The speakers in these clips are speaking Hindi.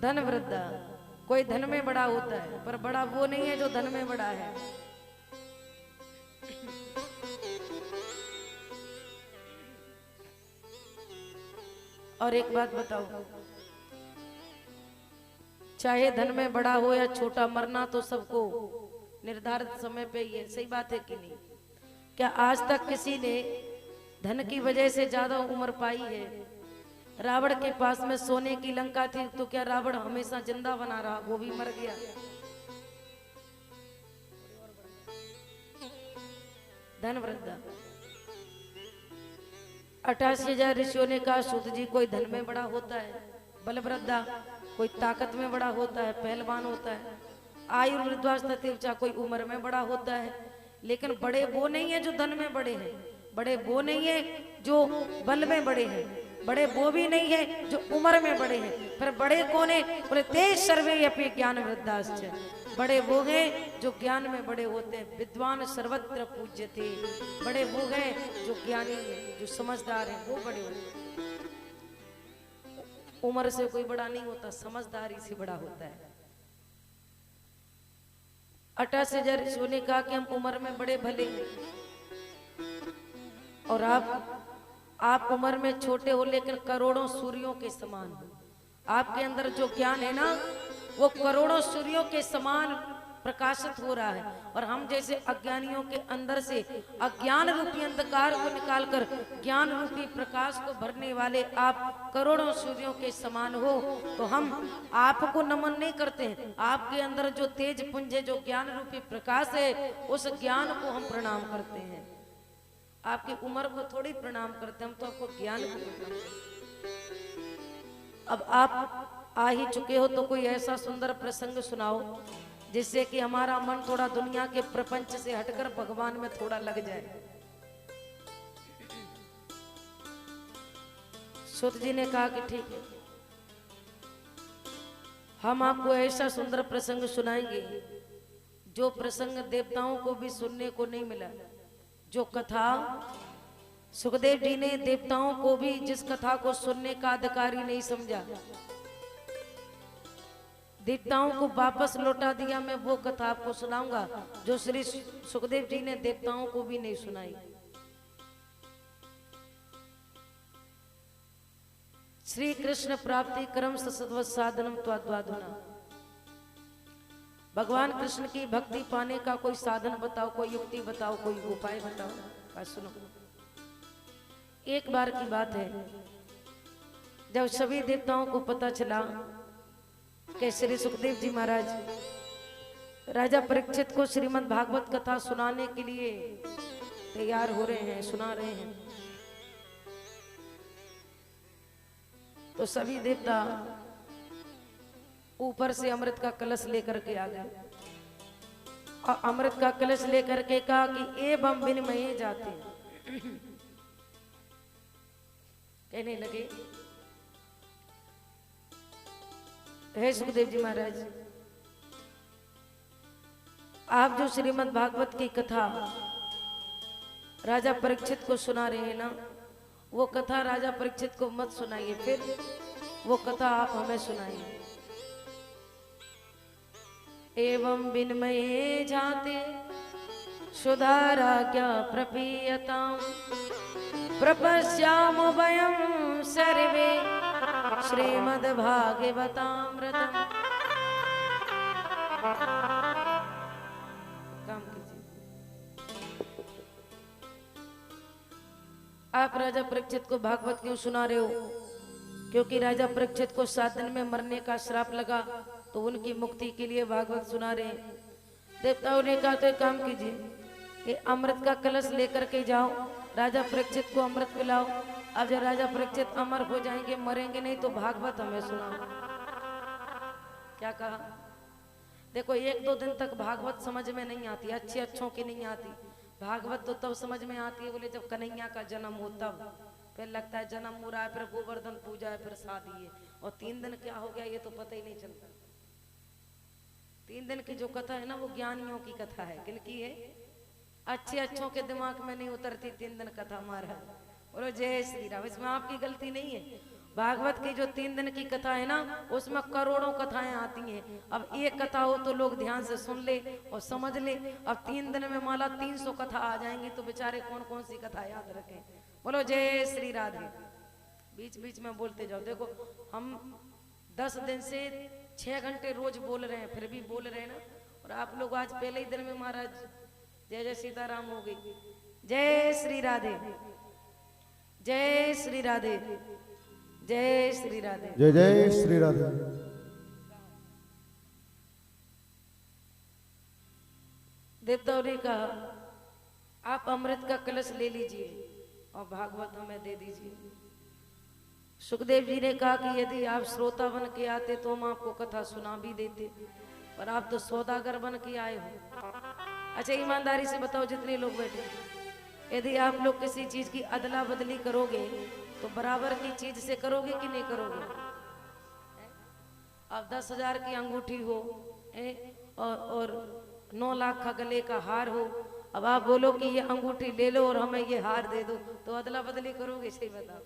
धन वृद्धा, कोई धन में बड़ा होता है पर बड़ा वो नहीं है जो धन में बड़ा है। और एक बात बताओ, चाहे धन में बड़ा हो या छोटा, मरना तो सबको निर्धारित समय पे ही है। सही बात है कि नहीं? क्या आज तक किसी ने धन की वजह से ज्यादा उम्र पाई है? रावण के पास में सोने की लंका थी, तो क्या रावण हमेशा जिंदा बना रहा? वो भी मर गया। धन वृद्धा, 88,000 ऋषियों ने कहा सूत जी कोई धन में बड़ा होता है, बल वृद्धा कोई ताकत में बड़ा होता है, पहलवान होता है, आयु वृद्धावस्था कोई उम्र में बड़ा होता है, लेकिन बड़े वो नहीं है जो धन में बड़े हैं, बड़े वो नहीं है जो बल में बड़े हैं, बड़े वो भी नहीं है जो उम्र में बड़े हैं। पर बड़े कौन है? बोले तेज सर्वे अपि ज्ञान वृद्धाश्च, बड़े वो हैं जो ज्ञान में बड़े होते हैं। विद्वान सर्वत्र पूज्यते, बड़े वो हैं जो ज्ञानी हैं, जो समझदार हैं, वो बड़े होते हैं। उम्र से कोई बड़ा नहीं होता, समझदारी से बड़ा होता है। 88,000 ऋषियों ने कहा कि हम उम्र में बड़े भले हैं, और आप उम्र में छोटे हो लेकिन करोड़ों सूर्यों के समान हो। आपके अंदर जो ज्ञान है ना, वो करोड़ों सूर्यों के समान प्रकाशित हो रहा है। और हम जैसे अज्ञानियों के अंदर से अज्ञान रूपी अंधकार को निकालकर ज्ञान रूपी प्रकाश को भरने वाले आप करोड़ों सूर्यों के समान हो। तो हम आपको नमन नहीं करते हैं, आपके अंदर जो तेज पुंज है, जो ज्ञान रूपी प्रकाश है, उस ज्ञान को हम प्रणाम करते हैं। आपकी उम्र को थोड़ी प्रणाम करते, हम तो आपको ज्ञान को प्रणाम करते। अब आप आ ही चुके हो तो कोई ऐसा सुंदर प्रसंग सुनाओ जिससे कि हमारा मन थोड़ा दुनिया के प्रपंच से हटकर भगवान में थोड़ा लग जाए। सूत जी ने कहा कि ठीक है, हम आपको ऐसा सुंदर प्रसंग सुनाएंगे जो प्रसंग देवताओं को भी सुनने को नहीं मिला। जो कथा सुखदेव जी ने देवताओं को भी जिस कथा को सुनने का अधिकारी नहीं समझा, देवताओं को वापस लौटा दिया, मैं वो कथा आपको सुनाऊंगा जो श्री सुखदेव जी ने देवताओं को भी नहीं सुनाई। श्री कृष्ण प्राप्ति क्रम सद्वत् साधनम त्वाद्वाधुना, भगवान कृष्ण की भक्ति पाने का कोई साधन बताओ, कोई युक्ति बताओ, कोई उपाय बताओ। बात सुनो, एक बार की बात है, जब सभी देवताओं को पता चला कि श्री सुखदेव जी महाराज राजा परीक्षित को श्रीमद् भागवत कथा सुनाने के लिए तैयार हो रहे हैं, सुना रहे हैं, तो सभी देवता ऊपर से अमृत का कलश लेकर के आ गए और अमृत का कलश लेकर के कहा कि एवं विनिमय जाते, कहने लगे हे सुखदेव जी महाराज, आप जो श्रीमद् भागवत की कथा राजा परीक्षित को सुना रहे हैं ना, वो कथा राजा परीक्षित को मत सुनाइए, फिर वो कथा आप हमें सुनाइए। एवं विनिमये जाते सुधाराज्ञा प्रपीयताम् प्रपश्यामो वयं सर्वे श्रीमद्भागवतामृतम्। काम कीजिए। आप राजा परीक्षित को भागवत क्यों सुना रहे हो? क्योंकि राजा परीक्षित को 7 दिन में मरने का श्राप लगा, तो उनकी मुक्ति के लिए भागवत सुना रहे हैं। देवताओं ने कहा तो एक काम कीजिए कि अमृत का कलश लेकर के जाओ, राजा परीक्षित को अमृत पिलाओ। अब जब राजा परीक्षित अमर हो जाएंगे, मरेंगे नहीं, तो भागवत हमें सुनाओ। क्या कहा? देखो, 1-2 दिन तक भागवत समझ में नहीं आती, अच्छे अच्छों की नहीं आती। भागवत तो तब समझ में आती है बोले जब कन्हैया का जन्म हो, तब फिर लगता है जन्म हो रहा है, फिर गोवर्धन पूजा है, फिर शादी है, और 3 दिन क्या हो गया ये तो पता ही नहीं चलता। 3 दिन की जो कथा है ना, वो ज्ञानियों की कथा है। किनकी है? अच्छे अच्छों के दिमाग में नहीं उतरती 3 दिन कथा। महाराज बोलो जय श्री राम, इसमें आपकी गलती नहीं है। भागवत की जो 3 दिन की कथा है ना, उसमें करोड़ों कथाएं आती हैं। अब एक कथा हो तो लोग ध्यान से सुन ले और समझ ले। अब 3 दिन में माला 300 कथा आ जाएंगी, तो बेचारे कौन कौन सी कथा याद रखें। बोलो जय श्री राधे। बीच बीच में बोलते जाओ। देखो हम 10 दिन से 6 घंटे रोज बोल रहे हैं, फिर भी बोल रहे हैं ना। और आप लोग आज पहले ही दिन में महाराज जय जय सीताराम हो गई। जय श्री राधे, जय श्री राधे, जय श्री राधे, जय जय श्री राधे। देवताओं ने कहा आप अमृत का कलश ले लीजिए और भागवत हमें दे दीजिए। सुखदेव जी ने कहा कि यदि आप श्रोता बन के आते तो हम आपको कथा सुना भी देते, पर आप तो सौदागर बन के आए हो। अच्छा ईमानदारी से बताओ जितने लोग बैठे, यदि आप लोग किसी चीज की अदला बदली करोगे तो बराबर की चीज से करोगे कि नहीं करोगे? अब 10,000 की अंगूठी हो और 9 लाख का गले का हार हो, अब आप बोलो कि ये अंगूठी ले लो और हमें ये हार दे दो, तो अदला बदली करोगे? सही बताओ।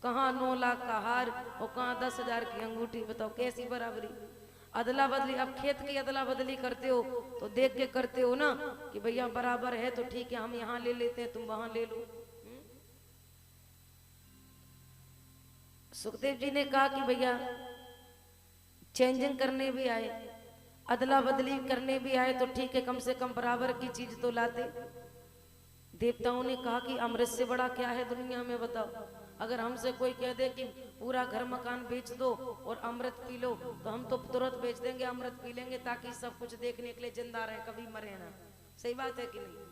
कहाँ 9 लाख का हार और कहाँ 10,000 की अंगूठी? बताओ कैसी बराबरी, अदला बदली। अब खेत की अदला बदली करते हो तो देख के करते हो ना कि भैया बराबर है तो ठीक है, हम यहाँ ले लेते हैं, तुम वहां ले लो। सुखदेव जी ने कहा कि भैया चेंजिंग करने भी आए, अदला बदली करने भी आए तो ठीक है, कम से कम बराबर की चीज तो लाते। देवताओं ने कहा कि अमृत से बड़ा क्या है दुनिया में, बताओ। अगर हमसे कोई कह दे कि पूरा घर मकान बेच दो और अमृत पी लो, तो हम तो तुरंत बेच देंगे, अमृत पी लेंगे ताकि सब कुछ देखने के लिए जिंदा रहे, कभी मरे ना। सही बात है कि नहीं?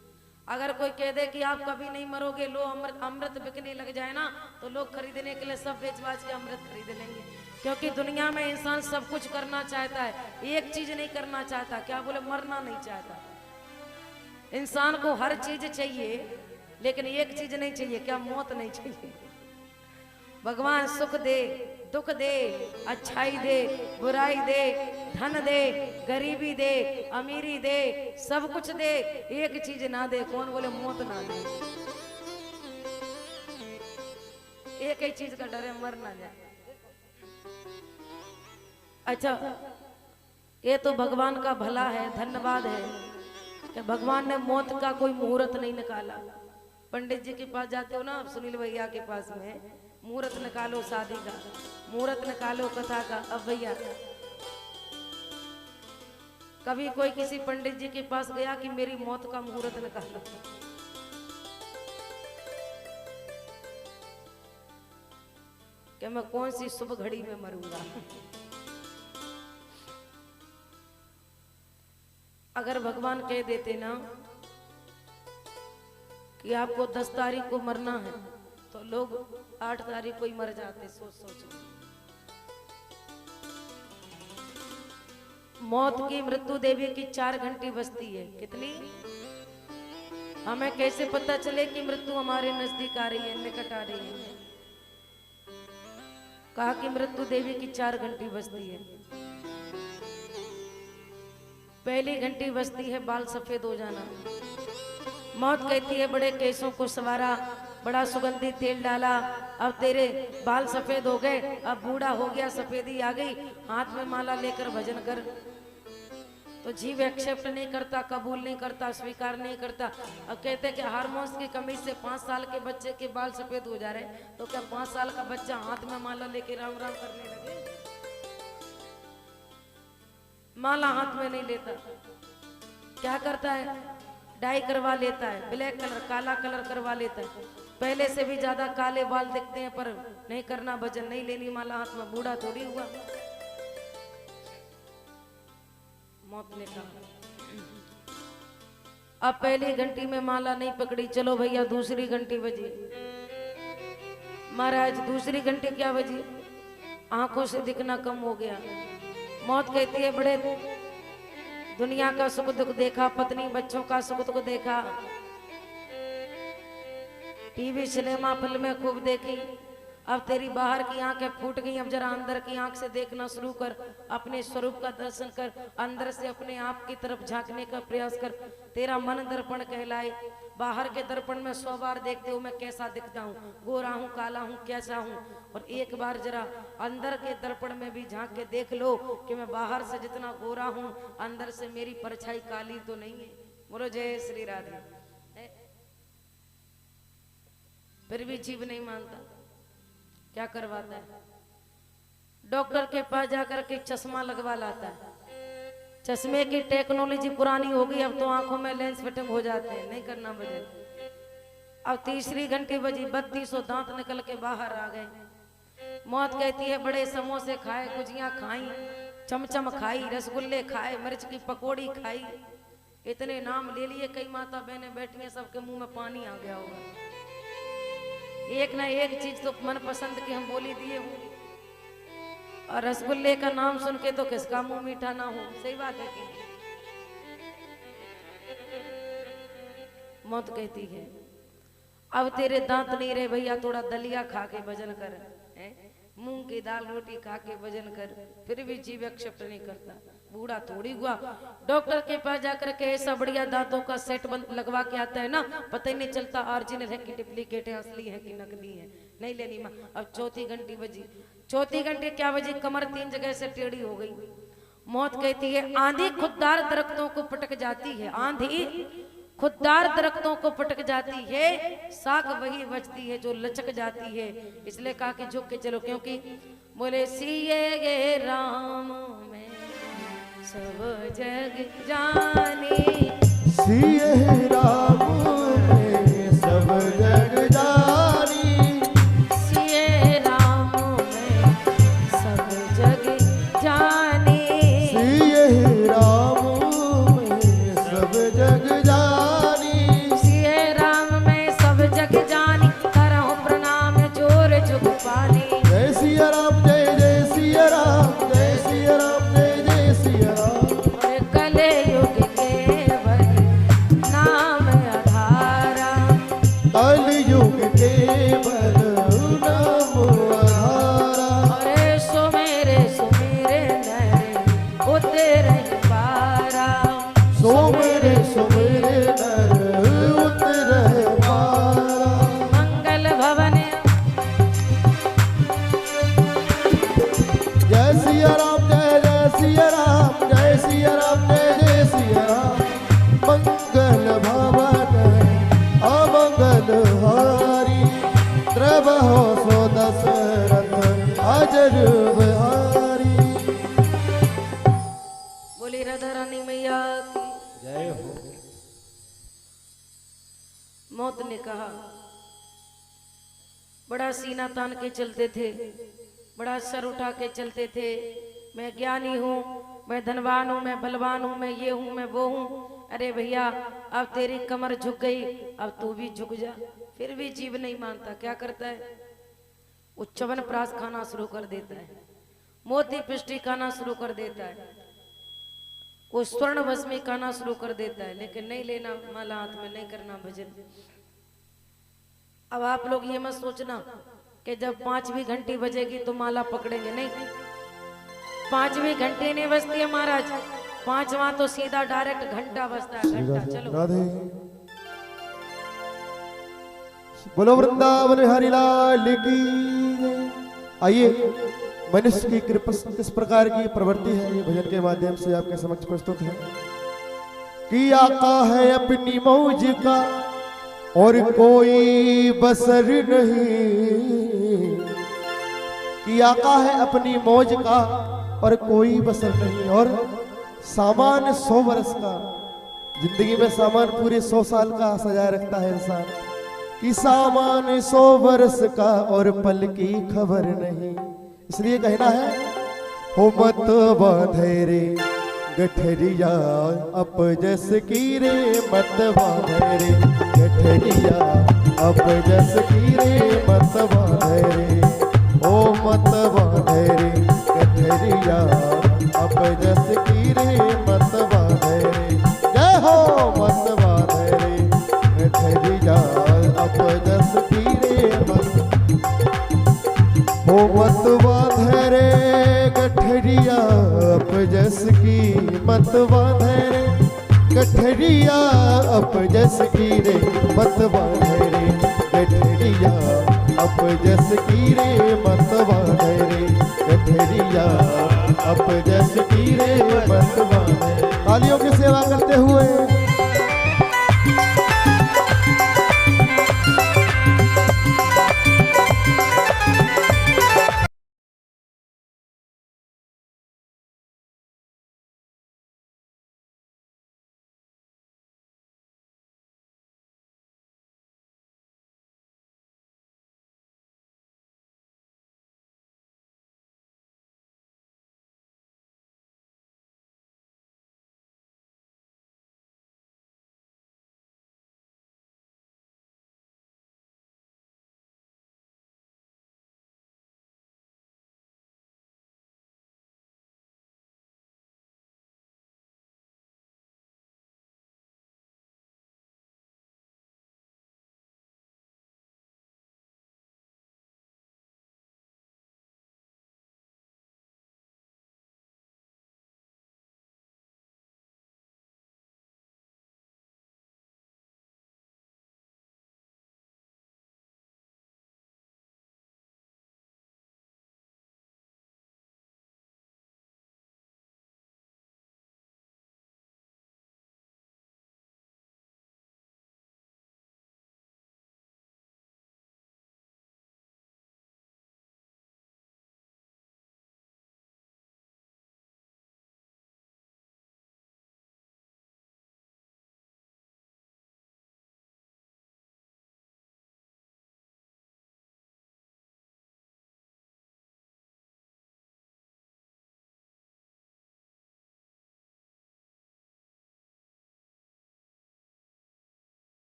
अगर कोई कह दे कि आप कभी नहीं मरोगे, लो अमृत, अमृत बिकने लग जाए ना, तो लोग खरीदने के लिए सब बेच बाच के अमृत खरीद लेंगे। क्योंकि दुनिया में इंसान सब कुछ करना चाहता है, एक चीज नहीं करना चाहता, क्या बोले? मरना नहीं चाहता। इंसान को हर चीज चाहिए लेकिन एक चीज नहीं चाहिए, क्या? मौत नहीं चाहिए। भगवान सुख दे, दुख दे, अच्छाई दे, बुराई दे, धन दे, गरीबी दे, अमीरी दे, सब कुछ दे, एक चीज ना दे। कौन? बोले मौत ना दे। एक ही चीज का डर है, मर ना जाए। अच्छा ये तो भगवान का भला है, धन्यवाद है कि भगवान ने मौत का कोई मुहूर्त नहीं निकाला। पंडित जी के पास जाते हो ना आप, सुनील भैया के पास में, मुहूर्त निकालो शादी का, मुहूर्त निकालो कथा का। अब भैया कभी कोई किसी पंडित जी के पास गया कि मेरी मौत का मुहूर्त निकालो? कि मैं कौन सी शुभ घड़ी में मरूंगा। अगर भगवान कह देते ना कि आपको 10 तारीख को मरना है, तो लोग 8 तारीख को ही मर जाते। सोच सोच। मौत की मृत्यु देवी की 4 घंटी बजती है। कितनी? हमें कैसे पता चले कि मृत्यु हमारे नजदीक आ रही है, निकट आ रही है? कहा कि मृत्यु देवी की 4 घंटी बजती है। पहली घंटी बजती है बाल सफेद हो जाना। मौत कहती है बड़े केसों को सवारा, बड़ा सुगंधी तेल डाला, अब तेरे बाल सफेद हो गए, अब बूढ़ा हो गया, सफेदी आ गई, हाथ में माला लेकर भजन कर। तो जीव एक्सेप्ट नहीं करता, कबूल नहीं करता, स्वीकार नहीं करता। अब कहते कि हार्मोन्स की कमी से 5 साल के बच्चे के बाल सफेद हो जा रहे हैं, तो क्या 5 साल का बच्चा हाथ में माला लेके राम राम करने लगे? माला हाथ में नहीं लेता, क्या करता है? डाई करवा लेता है, ब्लैक कलर, काला कलर करवा लेता है। पहले से भी ज्यादा काले बाल दिखते हैं, पर नहीं करना भजन, नहीं लेनी माला हाथ में। बूढ़ा थोड़ी हुआ। मौत ने कहा अब पहली घंटी में माला नहीं पकड़ी, चलो भैया दूसरी घंटी बजी। महाराज दूसरी घंटी क्या बजी? आंखों से दिखना कम हो गया। मौत कहती है बड़े दुनिया का सुख दुख देखा, पत्नी बच्चों का सुख दुख देखा, टीवी सिनेमा फिल्में खूब देखी, अब तेरी बाहर की आंखें फूट गई, अब जरा अंदर की आंख से देखना शुरू कर, अपने स्वरूप का दर्शन कर, अंदर से अपने आप की तरफ झांकने का प्रयास कर, तेरा मन दर्पण कहलाए। बाहर के दर्पण में 100 बार देखते हो मैं कैसा दिखता हूँ, गोरा हूँ, काला हूँ, कैसा हूँ, और एक बार जरा अंदर के दर्पण में भी झांक के देख लो कि मैं बाहर से जितना गोरा हूँ अंदर से मेरी परछाई काली तो नहीं है। बोलो जय श्री राधे। फिर भी जीव नहीं मानता, क्या करवाता है? डॉक्टर के पास जाकर के चश्मा लगवा लाता है। चश्मे की टेक्नोलॉजी पुरानी हो गई, अब तो आंखों में लेंस फिटिंग हो जाते हैं, नहीं करना बजे। अब तीसरी घंटी बजी, 3200 दांत निकल के बाहर आ गए। मौत कहती है बड़े समोसे खाए, गुजियां खाई, चमचम खाई, रसगुल्ले खाए, मिर्च की पकौड़ी खाई, इतने नाम ले लिए। कई माता बहनें बैठी हैं, सबके मुंह में पानी आ गया होगा। एक ना एक चीज तो मन पसंद की हम बोली दिए होंगे, और रसगुल्ले का नाम सुन के तो किसका मुंह मीठा ना हो। सही बात है कि मौत कहती है अब तेरे दांत नहीं रहे भैया, थोड़ा दलिया खा के वजन कर, मूंग की दाल रोटी खा के वजन कर। फिर भी जीव एक्सेप्ट नहीं करता। बूढ़ा थोड़ी हुआ, डॉक्टर के पास जाकर के ऐसा बढ़िया दांतों का सेट लगवा के आता है ना, पता ही नहीं चलता ओरिजिनल है कि डुप्लीकेट है, असली है कि नकली है। नहीं लेनी माँ। अब चौथी घंटी बजी, चौथी घंटे क्या बजी, कमर 3 जगह से टेढ़ी हो गई। मौत कहती है आंधी खुददार दरख्तों को पटक जाती है, आंधी खुददार दरख्तों को पटक जाती है, साख वही बचती है जो लचक जाती है। इसलिए कहा कि झुक के चलो, क्योंकि बोले सिए गे राम में सब जग जाने, सिए राम में सब जग जानी, सिए राम में सब जग जाने, सिए राम में सब जग जानी, सिए राम में सब जग जानी, करहु प्रणाम जोर जुग पानी। जय सिया राम, जय जय सिया राम, जय सिया राम, जय जय सिया राम। और कले युग केवल नाम आधारा, कल युग केवल नाम आधारा, और सुमेरे सुमेरे नर उतरे पारा, सोमेरे सोमेरे नर उतरे पारा। मंगल भवन जय सिया राम, जय जय सिया राम, जय सिया राम, जय जय सिया राम। मंगल भवन अमंगल हारी, द्रवहो सो दशरथ अजर बिहारी। बोली राधा रानी मैया की जय हो। मौत ने कहा बड़ा सीना तान के चलते थे, बड़ा सर उठा के चलते थे, मैं ज्ञानी हूँ, मैं धनवान हूँ, मैं बलवान हूँ, मैं ये हूँ, मैं वो हूँ। अरे भैया अब तेरी कमर झुक गई, अब तू भी झुक जा। फिर भी जीव नहीं मानता। क्या करता है? वो च्यवनप्राश खाना शुरू कर देता है, मोती पिष्टी खाना शुरू कर देता है, वो स्वर्ण भस्मी खाना शुरू कर देता है, लेकिन नहीं लेना माला हाथ में, नहीं करना भजन। अब आप लोग ये मत सोचना कि जब 5वीं घंटी बजेगी तो माला पकड़ेंगे, नहीं। 5वीं घंटी नहीं बजती है महाराज, 5वां तो सीधा डायरेक्ट घंटा बजता है। घंटा चलो राधे बोलो वृंदावन हरि लाल की जय। आइए मनुष्य की कृपा किस प्रकार की प्रवृत्ति है, ये भजन के माध्यम से आपके समक्ष प्रस्तुत है। कि आका है अपनी मौज का और कोई बसर नहीं, कि आका है अपनी मौज का और कोई बसर नहीं। और सामान 100 वर्ष का, जिंदगी में सामान पूरे 100 साल का सजाए रखता है इंसान, कि सामान 100 वर्ष का और पल की खबर नहीं। इसलिए कहना है हो मत बांधे रे गठरिया अप जस की रे, मत बांधे रे गठरिया अप जस की रे, मत बांधे रे, ओ मत बांधे रे गठरिया अप जस की रे, मत बांधे रे। जय हो मत बांधे रे गठरिया अप जस की रे, हो मत बांधे रे गठरिया अप जस की, मत बांधे रे गठरिया अपजस की रे मत बांधे रे, गठरिया अपजस की रे मत बांधे रे, गठरिया अपजस की रे मत बांधे। तालियों की सेवा करते हुए